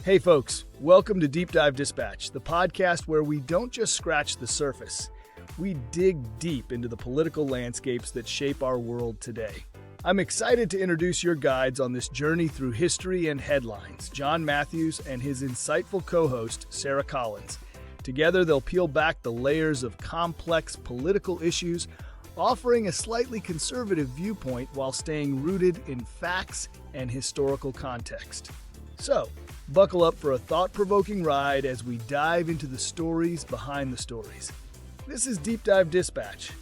Hey folks, welcome to Deep Dive Dispatch, the podcast where we don't just scratch the surface. We dig deep into the political landscapes that shape our world today. I'm excited to introduce your guides on this journey through history and headlines, John Matthews and his insightful co-host, Sarah Collins. Together, they'll peel back the layers of complex political issues, offering a slightly conservative viewpoint while staying rooted in facts and historical context. So, buckle up for a thought-provoking ride as we dive into the stories behind the stories. This is Deep Dive Dispatch.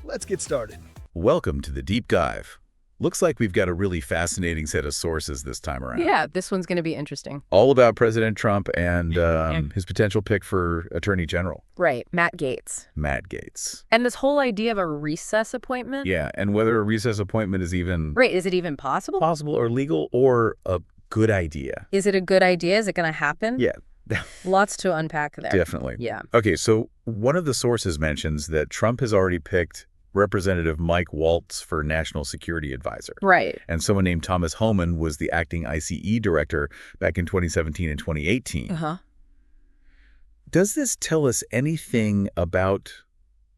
Let's get started. Welcome to the Deep Dive. Looks like we've got a really fascinating set of sources this time around. Yeah, this one's going to be interesting. All about President Trump and his potential pick for Attorney General. Right, Matt Gaetz. Matt Gaetz. And this whole idea of a recess appointment? Yeah, and whether a recess appointment is even... Right, is it even possible? Possible or legal or a good idea. Is it a good idea? Is it going to happen? Yeah. Lots to unpack there. Definitely. Yeah. Okay, so one of the sources mentions that Trump has already picked Representative Mike Waltz for National Security Advisor. Right. And someone named Thomas Homan was the acting ICE director back in 2017 and 2018. Uh-huh. Does this tell us anything about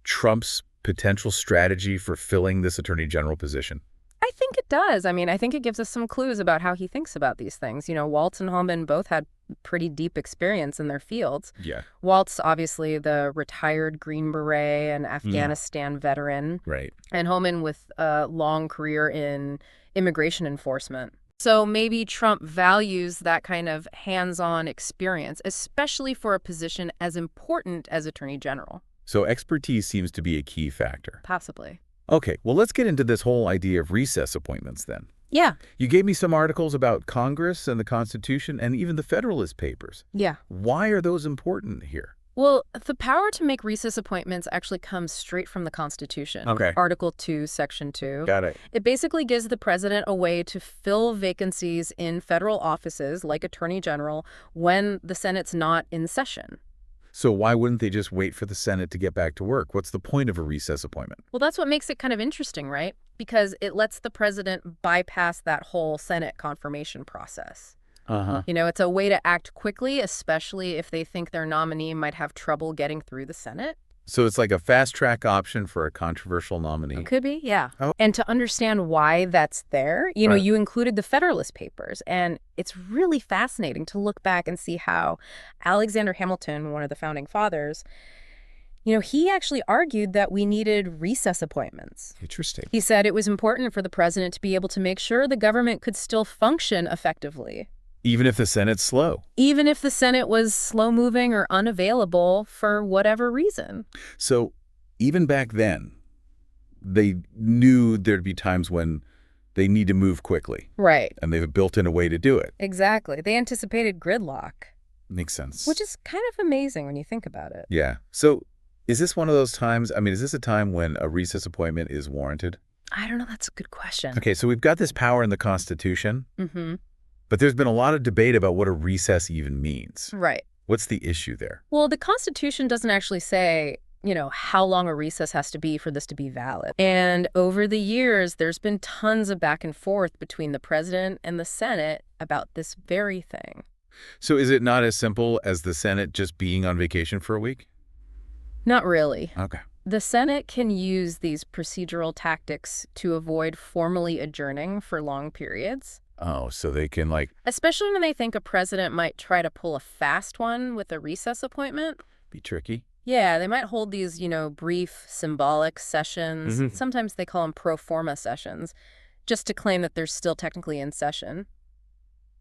Trump's potential strategy for filling this Attorney General position? I think it does. I mean, I think it gives us some clues about how he thinks about these things. You know, Waltz and Homan both had pretty deep experience in their fields. Yeah. Waltz, obviously, the retired Green Beret and Afghanistan veteran. Right. And Homan with a long career in immigration enforcement. So maybe Trump values that kind of hands-on experience, especially for a position as important as Attorney General. So expertise seems to be a key factor. Possibly. Okay, well, let's get into this whole idea of recess appointments then. Yeah. You gave me some articles about Congress and the Constitution and even the Federalist Papers. Yeah. Why are those important here? Well, the power to make recess appointments actually comes straight from the Constitution. Okay. Article 2, Section 2. Got it. It basically gives the president a way to fill vacancies in federal offices like Attorney General when the Senate's not in session. So why wouldn't they just wait for the Senate to get back to work? What's the point of a recess appointment? Well, that's what makes it kind of interesting, right? Because it lets the president bypass that whole Senate confirmation process. Uh-huh. You know, it's a way to act quickly, especially if they think their nominee might have trouble getting through the Senate. So it's like a fast-track option for a controversial nominee. Could be, yeah. Oh. And to understand why that's there, you know, Right. you included the Federalist Papers, and it's really fascinating to look back and see how Alexander Hamilton, one of the founding fathers, you know, he actually argued that we needed recess appointments. Interesting. He said it was important for the president to be able to make sure the government could still function effectively. Even if the Senate's slow. Even if the Senate was slow-moving or unavailable for whatever reason. So even back then, they knew there'd be times when they need to move quickly. Right. And they've built in a way to do it. Exactly. They anticipated gridlock, Makes sense. which is kind of amazing when you think about it. Yeah. So is this one of those times, is this a time when a recess appointment is warranted? I don't know. That's a good question. Okay, so we've got this power in the Constitution, Mm-hmm. but there's been a lot of debate about what a recess even means. Right. What's the issue there? Well, the Constitution doesn't actually say, you know, how long a recess has to be for this to be valid. And over the years, there's been tons of back and forth between the president and the Senate about this very thing. So is it not as simple as the Senate just being on vacation for a week? Not really. Okay. The Senate can use these procedural tactics to avoid formally adjourning for long periods. Oh, so they can Especially when they think a president might try to pull a fast one with a recess appointment. be tricky. Yeah, they might hold these, you know, brief symbolic sessions. Mhm. Sometimes they call them pro forma sessions, just to claim that they're still technically in session.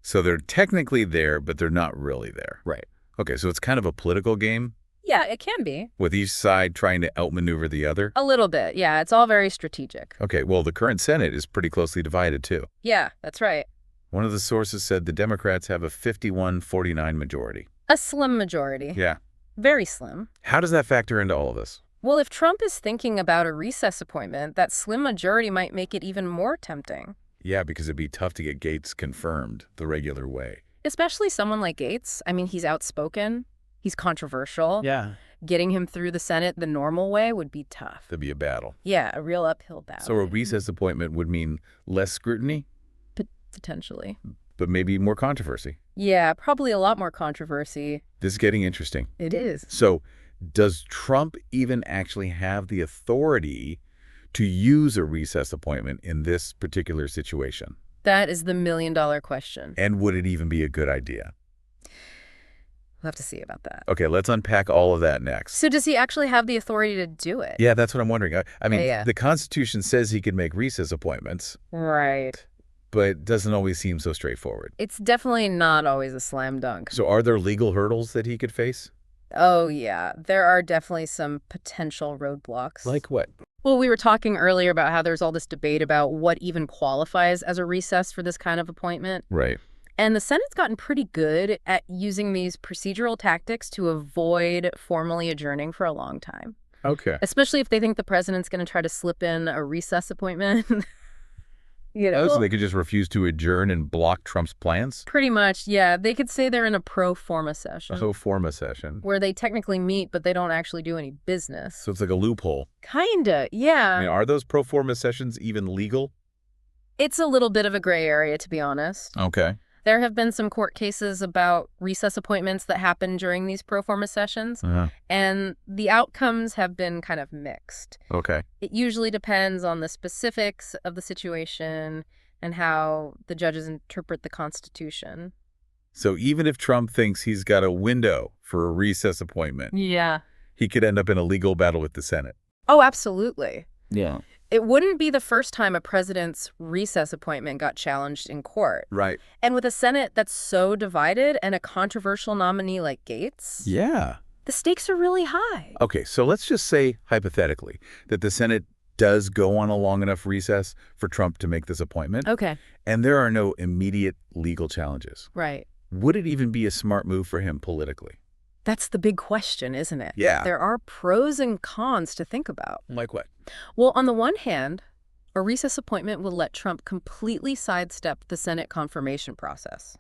So they're technically there, but they're not really there. Right. Okay, so it's kind of a political game Yeah, it can be. with each side trying to outmaneuver the other. A little bit. Yeah, it's all very strategic. Okay, well, the current Senate is pretty closely divided, too. Yeah, that's right. One of the sources said the Democrats have a 51-49 majority. A slim majority. Yeah. Very slim. How does that factor into all of this? Well, if Trump is thinking about a recess appointment, that slim majority might make it even more tempting. Yeah, because it'd be tough to get Gaetz confirmed the regular way. Especially someone like Gaetz. I mean, he's outspoken. He's controversial. Yeah. Getting him through the Senate the normal way would be tough. There'd be a battle. Yeah, a real uphill battle. So a recess appointment would mean less scrutiny, Potentially. but maybe more controversy. Yeah, probably a lot more controversy. This is getting interesting. It is. So does Trump even actually have the authority to use a recess appointment in this particular situation? That is the million-dollar question. And would it even be a good idea? We'll have to see about that. Okay, let's unpack all of that next. So does he actually have the authority to do it? Yeah, that's what I'm wondering. I mean, Yeah. the Constitution says he can make recess appointments, Right. but it doesn't always seem so straightforward. It's definitely not always a slam dunk. So are there legal hurdles that he could face? Oh, yeah. There are definitely some potential roadblocks. Like what? Well, we were talking earlier about how there's all this debate about what even qualifies as a recess for this kind of appointment. Right. And the Senate's gotten pretty good at using these procedural tactics to avoid formally adjourning for a long time. Okay. Especially if they think the president's going to try to slip in a recess appointment. So they could just refuse to adjourn and block Trump's plans? Pretty much, yeah. They could say they're in a pro forma session. A pro forma session. Where they technically meet, but they don't actually do any business. So it's like a loophole. Kinda, yeah. I mean, are those pro forma sessions even legal? It's a little bit of a gray area, to be honest. Okay. There have been some court cases about recess appointments that happen during these pro forma sessions, and the outcomes have been kind of mixed. Okay. It usually depends on the specifics of the situation and how the judges interpret the Constitution. So even if Trump thinks he's got a window for a recess appointment, Yeah. he could end up in a legal battle with the Senate. Oh, absolutely. Yeah. It wouldn't be the first time a president's recess appointment got challenged in court. Right. And with a Senate that's so divided and a controversial nominee like Gaetz, Yeah. the stakes are really high. Okay, so let's just say, hypothetically, that the Senate does go on a long enough recess for Trump to make this appointment. Okay. And there are no immediate legal challenges. Right. Would it even be a smart move for him politically? That's the big question, isn't it? Yeah. There are pros and cons to think about. Like what? Well, on the one hand, a recess appointment will let Trump completely sidestep the Senate confirmation process.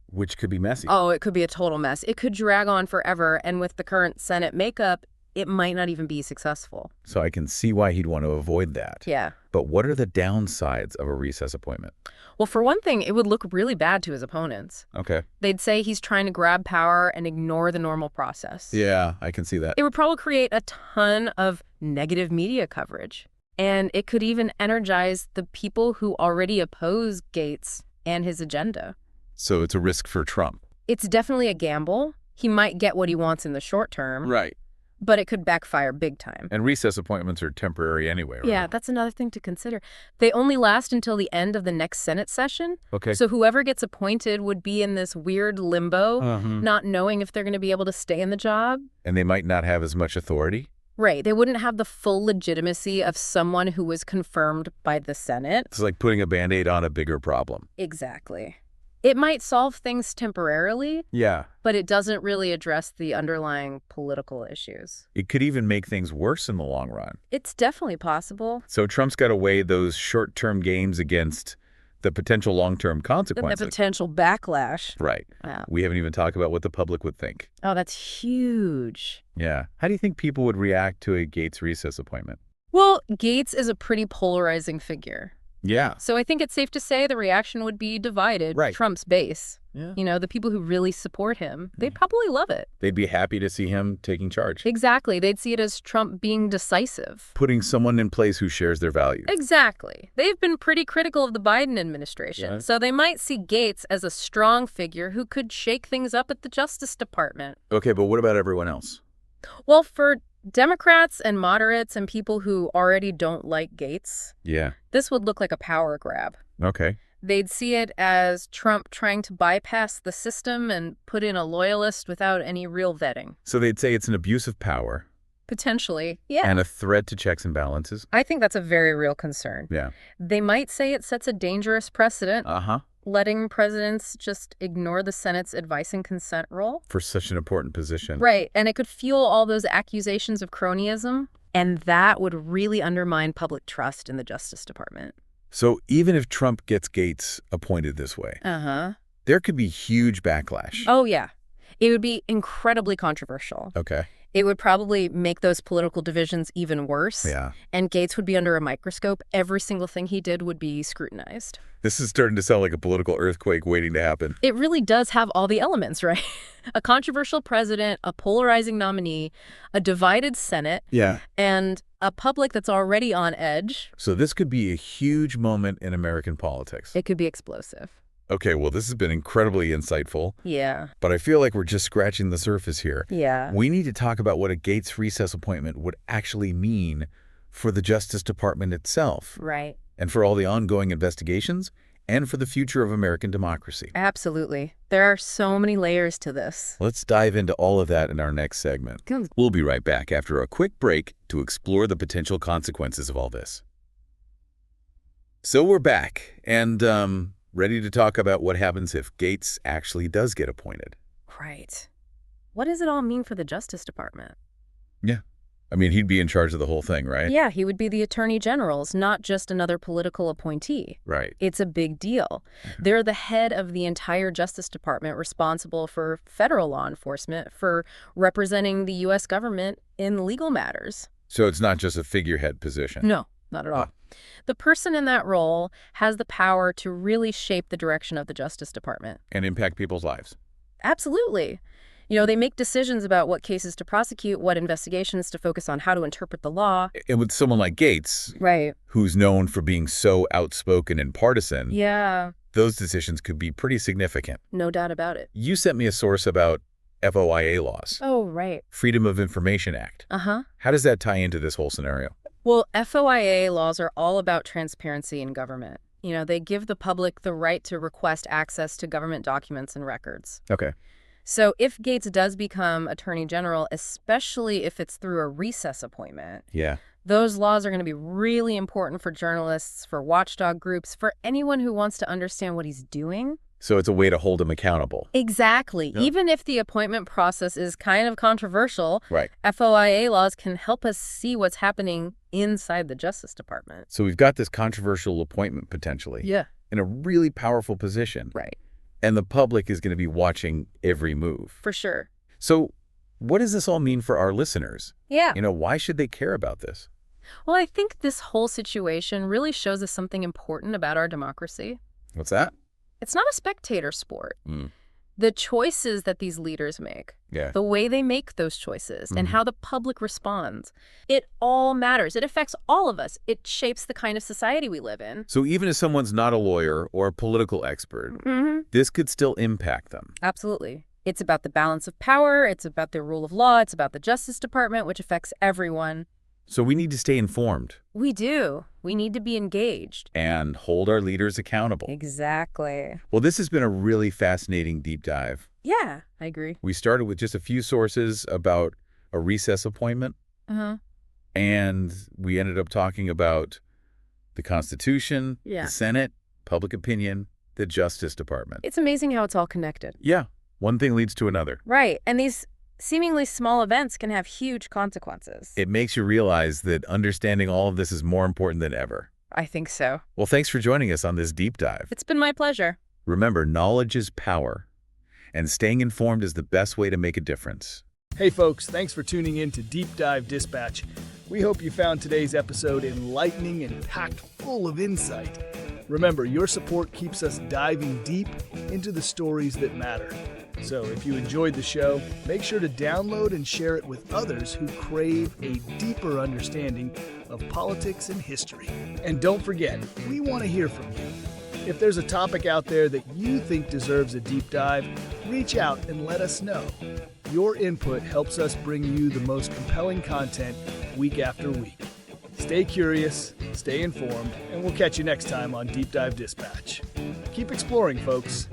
Which could be messy. Oh, it could be a total mess. It could drag on forever, and with the current Senate makeup, it might not even be successful. So I can see why he'd want to avoid that. Yeah. But what are the downsides of a recess appointment? Well, for one thing, it would look really bad to his opponents. Okay. They'd say he's trying to grab power and ignore the normal process. Yeah, I can see that. It would probably create a ton of negative media coverage. And it could even energize the people who already oppose Gaetz and his agenda. So it's a risk for Trump. It's definitely a gamble. He might get what he wants in the short term. Right. But it could backfire big time. And recess appointments are temporary anyway, right? Yeah, that's another thing to consider. They only last until the end of the next Senate session. Okay. So whoever gets appointed would be in this weird limbo, not knowing if they're going to be able to stay in the job. And they might not have as much authority? Right. They wouldn't have the full legitimacy of someone who was confirmed by the Senate. It's like putting a Band-Aid on a bigger problem. Exactly. It might solve things temporarily, Yeah. but it doesn't really address the underlying political issues. It could even make things worse in the long run. It's definitely possible. So Trump's got to weigh those short-term gains against the potential long-term The consequences. potential backlash. Right. Wow. We haven't even talked about what the public would think. Oh, that's huge. Yeah. How do you think people would react to a Gaetz recess appointment? Well, Gaetz is a pretty polarizing figure. Yeah. So I think it's safe to say the reaction would be divided. Right. Trump's base. Yeah. You know, the people who really support him, they'd probably love it. They'd be happy to see him taking charge. Exactly. They'd see it as Trump being decisive. Putting someone in place who shares their values. Exactly. They've been pretty critical of the Biden administration, Yeah. so they might see Gaetz as a strong figure who could shake things up at the Justice Department. Okay, but what about everyone else? Well, for Democrats and moderates and people who already don't like Gaetz, Yeah. this would look like a power grab. Okay. They'd see it as Trump trying to bypass the system and put in a loyalist without any real vetting. So they'd say it's an abuse of power Potentially, yeah. and a threat to checks and balances. I think that's a very real concern. Yeah. They might say it sets a dangerous precedent, Uh-huh. letting presidents just ignore the Senate's advice and consent role. For such an important position. Right, and it could fuel all those accusations of cronyism, and that would really undermine public trust in the Justice Department. So even if Trump gets Gaetz appointed this way, Uh-huh. there could be huge backlash. Oh, yeah. It would be incredibly controversial. Okay. It would probably make those political divisions even worse. Yeah. And Gaetz would be under a microscope. Every single thing he did would be scrutinized. This is starting to sound like a political earthquake waiting to happen. It really does have all the elements, right? A controversial president, a polarizing nominee, a divided Senate, Yeah. and a public that's already on edge. So this could be a huge moment in American politics. It could be explosive. Okay, well, this has been incredibly insightful, Yeah. but I feel like we're just scratching the surface here. Yeah. We need to talk about what a Gaetz recess appointment would actually mean for the Justice Department itself, Right. and for all the ongoing investigations, and for the future of American democracy. Absolutely. There are so many layers to this. Let's dive into all of that in our next segment. Good. We'll be right back after a quick break to explore the potential consequences of all this. So we're back, and ready to talk about what happens if Gaetz actually does get appointed. Right. What does it all mean for the Justice Department? Yeah. I mean, he'd be in charge of the whole thing, right? Yeah, he would be the attorney general's, not just another political appointee. Right. It's a big deal. They're the head of the entire Justice Department, responsible for federal law enforcement, for representing the U.S. government in legal matters. So it's not just a figurehead position. No, not at all. The person in that role has the power to really shape the direction of the Justice Department. And impact people's lives. Absolutely. You know, they make decisions about what cases to prosecute, what investigations to focus on, how to interpret the law. And with someone like Gaetz, Right. who's known for being so outspoken and partisan, Yeah, those decisions could be pretty significant. no doubt about it. You sent me a source about FOIA laws, Oh, right. Freedom of Information Act. Uh-huh. How does that tie into this whole scenario? Well, FOIA laws are all about transparency in government. You know, they give the public the right to request access to government documents and records. Okay. So if Gaetz does become Attorney General, especially if it's through a recess appointment, Yeah. those laws are going to be really important for journalists, for watchdog groups, for anyone who wants to understand what he's doing. So it's a way to hold him accountable. Exactly. Yeah. Even if the appointment process is kind of controversial, Right. FOIA laws can help us see what's happening inside the Justice Department. So we've got this controversial appointment potentially Yeah. in a really powerful position. Right. And the public is going to be watching every move. For sure. So what does this all mean for our listeners? Yeah. You know, why should they care about this? Well, I think this whole situation really shows us something important about our democracy. What's that? It's not a spectator sport. Mm. The choices that these leaders make, Yeah. the way they make those choices, and Mhm. how the public responds, it all matters. It affects all of us. It shapes the kind of society we live in. So even if someone's not a lawyer or a political expert, Mm-hmm. this could still impact them. Absolutely. It's about the balance of power. It's about the rule of law. It's about the Justice Department, which affects everyone. So we need to stay informed We do. We need to be engaged. and hold our leaders accountable. Exactly. Well, this has been a really fascinating deep dive. Yeah, I agree. We started with just a few sources about a recess appointment, Uh-huh. and we ended up talking about the Constitution, Yeah. the Senate, public opinion, the Justice Department. It's amazing how it's all connected. Yeah, one thing leads to another. Right. And these seemingly small events can have huge consequences. It makes you realize that understanding all of this is more important than ever. I think so. Well, thanks for joining us on this deep dive. It's been my pleasure. Remember, knowledge is power, and staying informed is the best way to make a difference. Hey folks, thanks for tuning in to Deep Dive Dispatch. We hope you found today's episode enlightening and packed full of insight. Remember, your support keeps us diving deep into the stories that matter. So if you enjoyed the show, make sure to download and share it with others who crave a deeper understanding of politics and history. And don't forget, we want to hear from you. If there's a topic out there that you think deserves a deep dive, reach out and let us know. Your input helps us bring you the most compelling content week after week. Stay curious, stay informed, and we'll catch you next time on Deep Dive Dispatch. Keep exploring, folks.